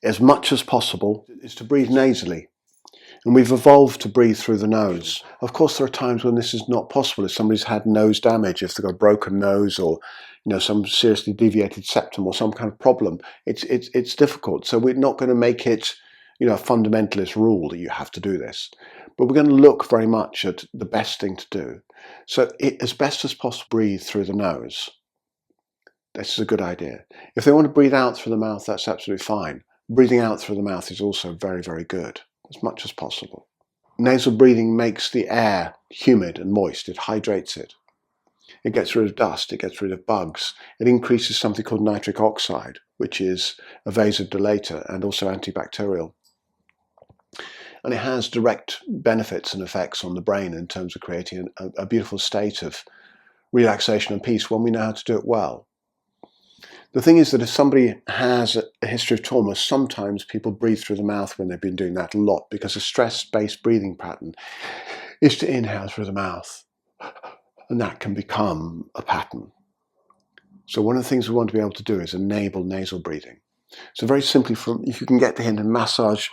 as much as possible, is to breathe nasally. And we've evolved to breathe through the nose. Of course, there are times when this is not possible. If somebody's had nose damage, if they've got a broken nose, or some seriously deviated septum or some kind of problem, it's difficult. So we're not going to make it a fundamentalist rule that you have to do this. But we're going to look very much at the best thing to do. So as best as possible, breathe through the nose. This is a good idea. If they want to breathe out through the mouth, that's absolutely fine. Breathing out through the mouth is also very, very good, as much as possible. Nasal breathing makes the air humid and moist. It hydrates it. It gets rid of dust. It gets rid of bugs. It increases something called nitric oxide, which is a vasodilator and also antibacterial. And it has direct benefits and effects on the brain in terms of creating a beautiful state of relaxation and peace when we know how to do it well. The thing is that if somebody has a history of trauma, sometimes people breathe through the mouth when they've been doing that a lot, because a stress-based breathing pattern is to inhale through the mouth, and that can become a pattern. So one of the things we want to be able to do is enable nasal breathing. So very simply, if you can get in and massage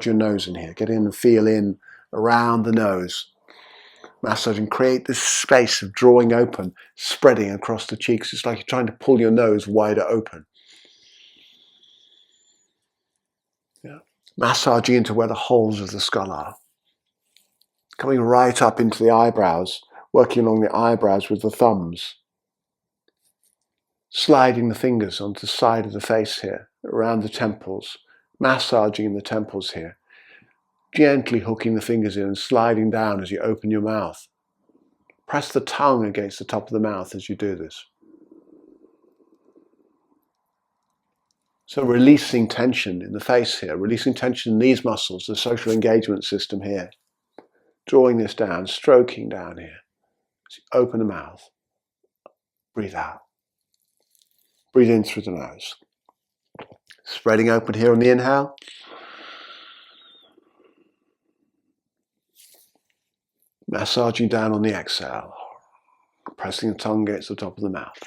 your nose in here, get in and feel in around the nose. Massage and create this space of drawing open, spreading across the cheeks. It's like you're trying to pull your nose wider open. Yeah. Massaging into where the holes of the skull are. Coming right up into the eyebrows, working along the eyebrows with the thumbs. Sliding the fingers onto the side of the face here, around the temples. Massaging in the temples here. Gently hooking the fingers in and sliding down as you open your mouth. Press the tongue against the top of the mouth as you do this. So releasing tension in the face here, releasing tension in these muscles, the social engagement system here. Drawing this down, stroking down here. As you open the mouth, breathe out. Breathe in through the nose. Spreading open here on the inhale. Massaging down on the exhale, pressing the tongue against the top of the mouth.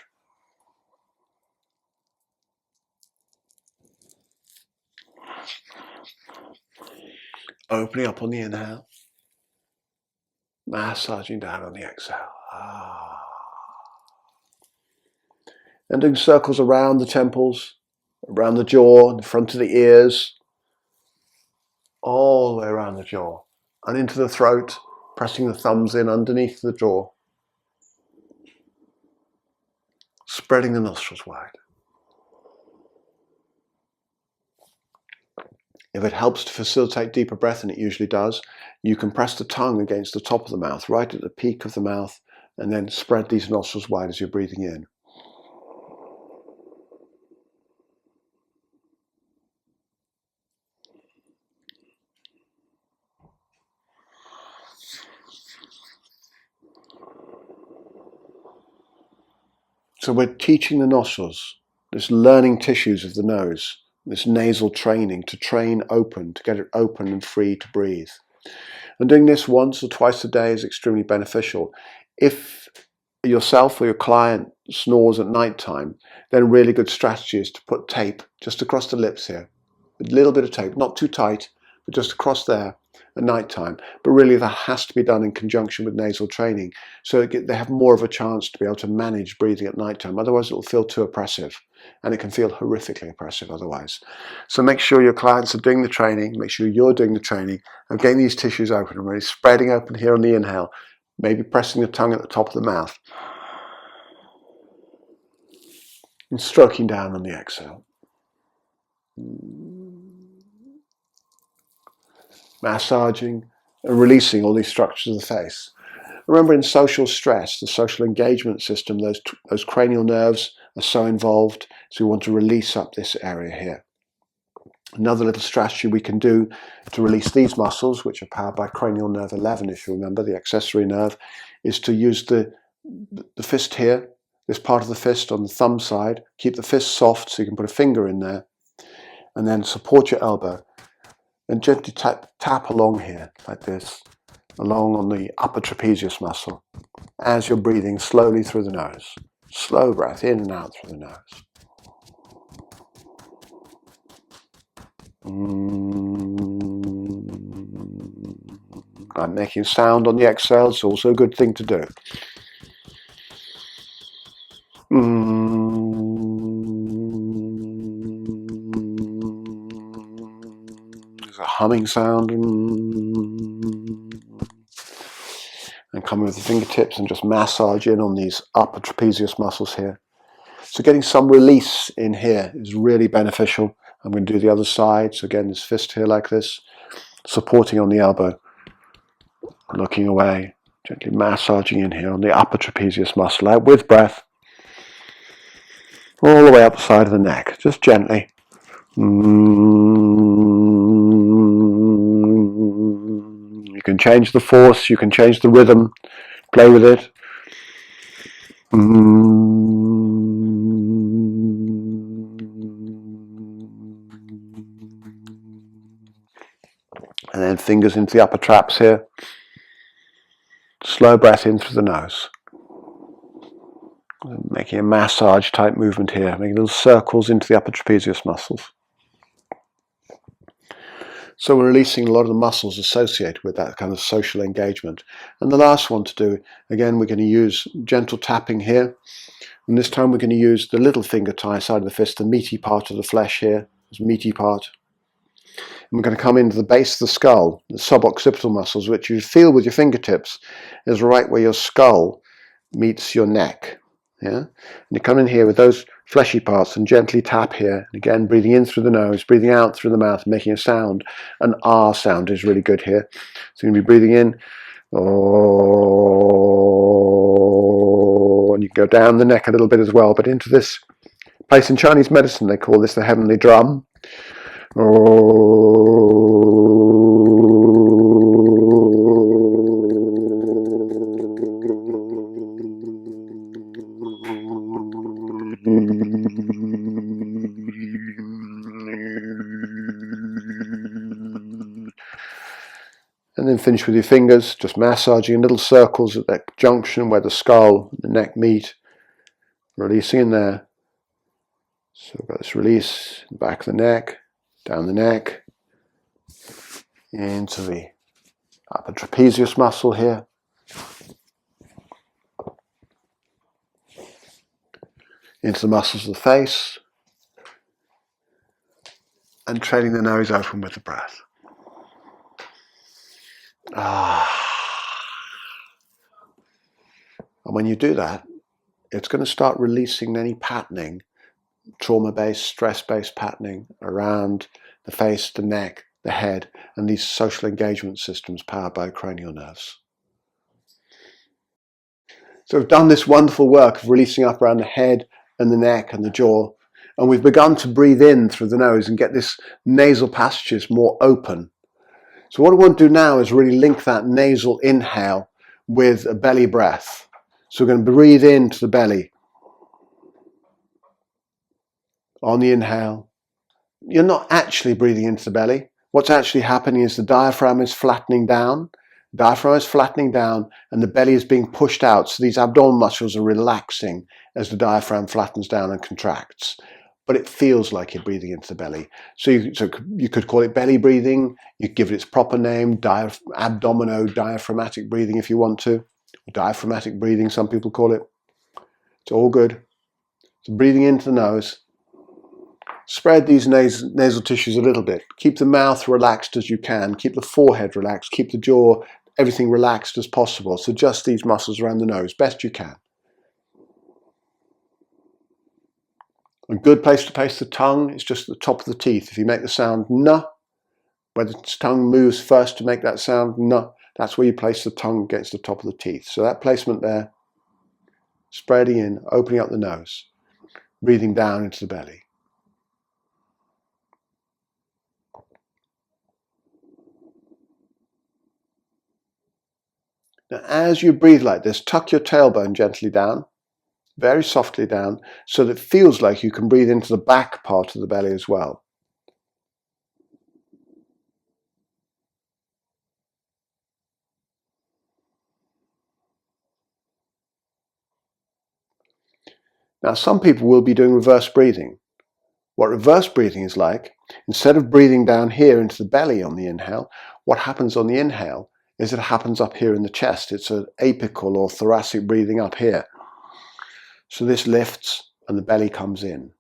Opening up on the inhale, massaging down on the exhale. And doing circles around the temples, around the jaw, the front of the ears, all the way around the jaw, and into the throat. Pressing the thumbs in underneath the jaw. Spreading the nostrils wide. If it helps to facilitate deeper breath, and it usually does, you can press the tongue against the top of the mouth, right at the peak of the mouth, and then spread these nostrils wide as you're breathing in. So we're teaching the nostrils, this learning tissues of the nose, this nasal training to train open, to get it open and free to breathe. And doing this once or twice a day is extremely beneficial. If yourself or your client snores at night time, then a really good strategy is to put tape just across the lips here. A little bit of tape, not too tight, but just across there at night time. But really that has to be done in conjunction with nasal training, so they have more of a chance to be able to manage breathing at night time. Otherwise it will feel too oppressive, and it can feel horrifically oppressive otherwise. So make sure your clients are doing the training, make sure you're doing the training of getting these tissues open and really spreading open here on the inhale, maybe pressing the tongue at the top of the mouth, and stroking down on the exhale. Massaging and releasing all these structures of the face. Remember, in social stress, the social engagement system, those cranial nerves are so involved, so we want to release up this area here. Another little strategy we can do to release these muscles, which are powered by cranial nerve 11, if you remember, the accessory nerve, is to use the fist here, this part of the fist on the thumb side. Keep the fist soft so you can put a finger in there, and then support your elbow and gently tap along here like this, along on the upper trapezius muscle as you're breathing slowly through the nose. Slow breath in and out through the nose. I'm making sound on the exhale. It's also a good thing to do. There's a humming sound. And coming with the fingertips and just massage in on these upper trapezius muscles here. So getting some release in here is really beneficial. I'm going to do the other side. So again, this fist here like this, supporting on the elbow, looking away, gently massaging in here on the upper trapezius muscle out with breath, all the way up the side of the neck, just gently. You can change the force, you can change the rhythm, play with it. And then fingers into the upper traps here. Slow breath in through the nose. Making a massage type movement here, making little circles into the upper trapezius muscles. So we're releasing a lot of the muscles associated with that kind of social engagement. And the last one to do, again, we're going to use gentle tapping here. And this time we're going to use the little finger tie side of the fist, the meaty part of the flesh here, this meaty part. And we're going to come into the base of the skull, the suboccipital muscles, which you feel with your fingertips is right where your skull meets your neck. Yeah? And you come in here with those fleshy parts and gently tap here. And again, breathing in through the nose, breathing out through the mouth, making a sound. An R sound is really good here. So you're going to be breathing in. Oh, and you can go down the neck a little bit as well, but into this place in Chinese medicine, they call this the heavenly drum. And then finish with your fingers, just massaging in little circles at that junction where the skull and the neck meet, releasing in there. So we've got this release, back of the neck, down the neck, into the upper trapezius muscle here. Into the muscles of the face. And trailing the nose open with the breath. And when you do that, it's going to start releasing any patterning, trauma-based, stress-based patterning around the face, the neck, the head, and these social engagement systems powered by cranial nerves. So we've done this wonderful work of releasing up around the head and the neck and the jaw, and we've begun to breathe in through the nose and get this nasal passages more open. So what I want to do now is really link that nasal inhale with a belly breath. So we're going to breathe into the belly. On the inhale, you're not actually breathing into the belly. What's actually happening is the diaphragm is flattening down. The diaphragm is flattening down and the belly is being pushed out. So these abdominal muscles are relaxing as the diaphragm flattens down and contracts. But it feels like you're breathing into the belly. So you could call it belly breathing. You could give it its proper name, abdomino-diaphragmatic breathing if you want to. Diaphragmatic breathing, some people call it. It's all good. So breathing into the nose. Spread these nasal tissues a little bit. Keep the mouth relaxed as you can. Keep the forehead relaxed. Keep the jaw, everything relaxed as possible. So just these muscles around the nose, best you can. A good place to place the tongue is just at the top of the teeth. If you make the sound "n," where the tongue moves first to make that sound "n," that's where you place the tongue against the top of the teeth. So that placement there, spreading in, opening up the nose, breathing down into the belly. Now, as you breathe like this, tuck your tailbone gently down, very softly down, so that it feels like you can breathe into the back part of the belly as well. Now, some people will be doing reverse breathing. What reverse breathing is like, instead of breathing down here into the belly on the inhale, what happens on the inhale is it happens up here in the chest. It's an apical or thoracic breathing up here. So this lifts and the belly comes in.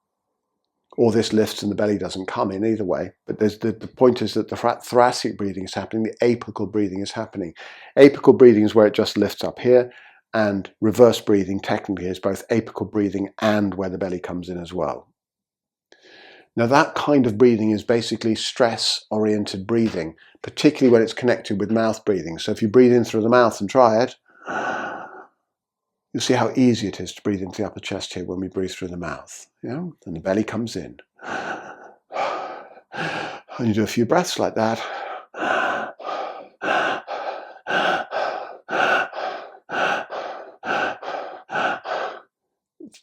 Or this lifts and the belly doesn't come in, either way. But the point is that the thoracic breathing is happening, the apical breathing is happening. Apical breathing is where it just lifts up here, and reverse breathing technically is both apical breathing and where the belly comes in as well. Now that kind of breathing is basically stress-oriented breathing, particularly when it's connected with mouth breathing. So if you breathe in through the mouth and try it, you'll see how easy it is to breathe into the upper chest here when we breathe through the mouth. Yeah? And the belly comes in. And you do a few breaths like that.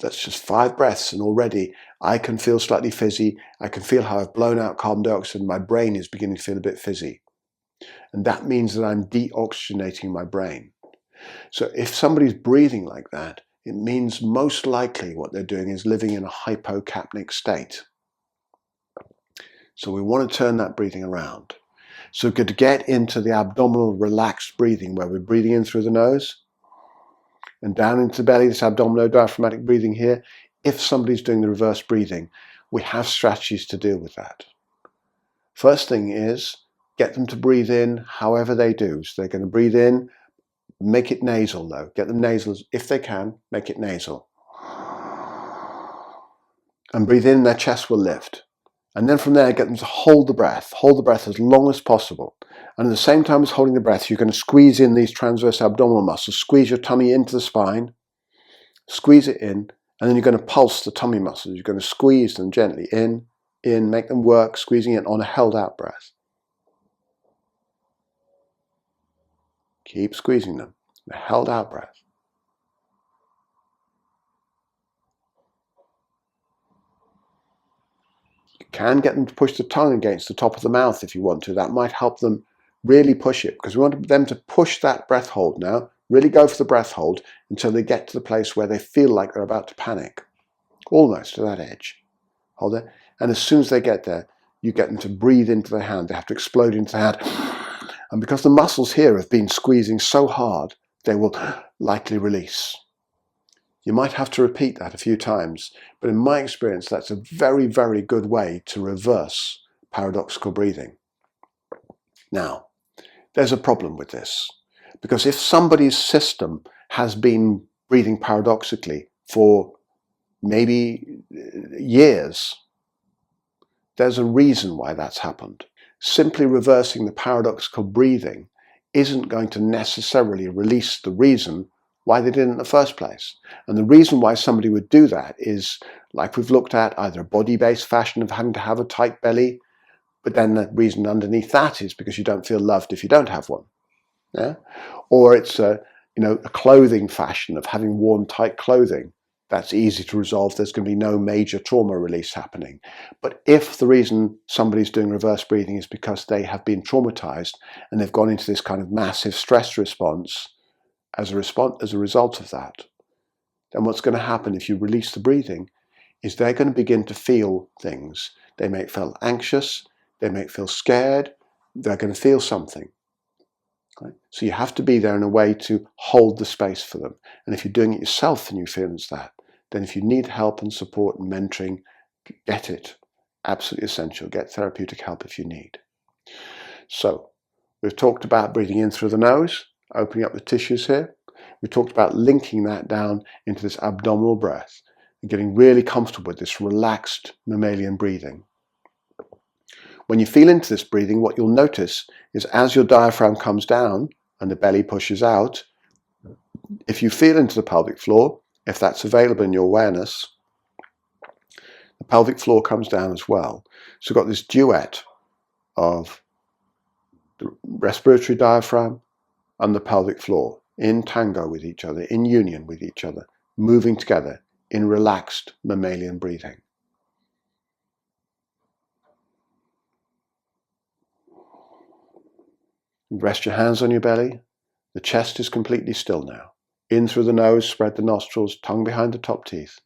That's just 5 breaths, and already I can feel slightly fizzy. I can feel how I've blown out carbon dioxide and my brain is beginning to feel a bit fizzy. And that means that I'm deoxygenating my brain. So if somebody's breathing like that, it means most likely what they're doing is living in a hypocapnic state. So we want to turn that breathing around. So to get into the abdominal relaxed breathing where we're breathing in through the nose and down into the belly, this abdominodiaphragmatic breathing here, if somebody's doing the reverse breathing, we have strategies to deal with that. First thing is get them to breathe in however they do. So they're going to breathe in, make it nasal though. Get them nasal if they can, make it nasal. And breathe in, their chest will lift. And then from there, get them to hold the breath as long as possible. And at the same time as holding the breath, you're going to squeeze in these transverse abdominal muscles, squeeze your tummy into the spine, squeeze it in, and then you're going to pulse the tummy muscles. You're going to squeeze them gently in, make them work, squeezing it on a held out breath. Keep squeezing them, a held out breath. You can get them to push the tongue against the top of the mouth if you want to. That might help them really push it, because we want them to push that breath hold now, really go for the breath hold until they get to the place where they feel like they're about to panic, almost to that edge. Hold it. And as soon as they get there, you get them to breathe into their hand. They have to explode into the hand. And because the muscles here have been squeezing so hard, they will likely release. You might have to repeat that a few times, but in my experience, that's a very, very good way to reverse paradoxical breathing. Now, there's a problem with this, because if somebody's system has been breathing paradoxically for maybe years, there's a reason why that's happened. Simply reversing the paradoxical breathing isn't going to necessarily release the reason why they did in the first place. And the reason why somebody would do that is, like we've looked at, either a body-based fashion of having to have a tight belly, but then the reason underneath that is because you don't feel loved if you don't have one. Yeah? Or it's a clothing fashion of having worn tight clothing. That's easy to resolve. There's going to be no major trauma release happening. But if the reason somebody's doing reverse breathing is because they have been traumatized and they've gone into this kind of massive stress response as a result of that, then what's going to happen if you release the breathing is they're going to begin to feel things. They may feel anxious, they may feel scared, they're going to feel something. Right? So you have to be there in a way to hold the space for them. And if you're doing it yourself and you feel that, then if you need help and support and mentoring, get it. Absolutely essential. Get therapeutic help if you need. So we've talked about breathing in through the nose, opening up the tissues here. We talked about linking that down into this abdominal breath and getting really comfortable with this relaxed mammalian breathing. When you feel into this breathing, what you'll notice is as your diaphragm comes down and the belly pushes out, if you feel into the pelvic floor, if that's available in your awareness, the pelvic floor comes down as well. So we've got this duet of the respiratory diaphragm and the pelvic floor in tango with each other, in union with each other, moving together in relaxed mammalian breathing. Rest your hands on your belly. The chest is completely still now. In through the nose, spread the nostrils, tongue behind the top teeth.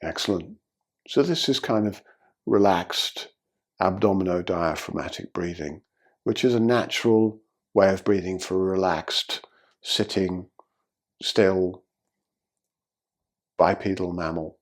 Excellent. So this is kind of relaxed abdomino-diaphragmatic breathing, which is a natural way of breathing for a relaxed, sitting, still, bipedal mammal.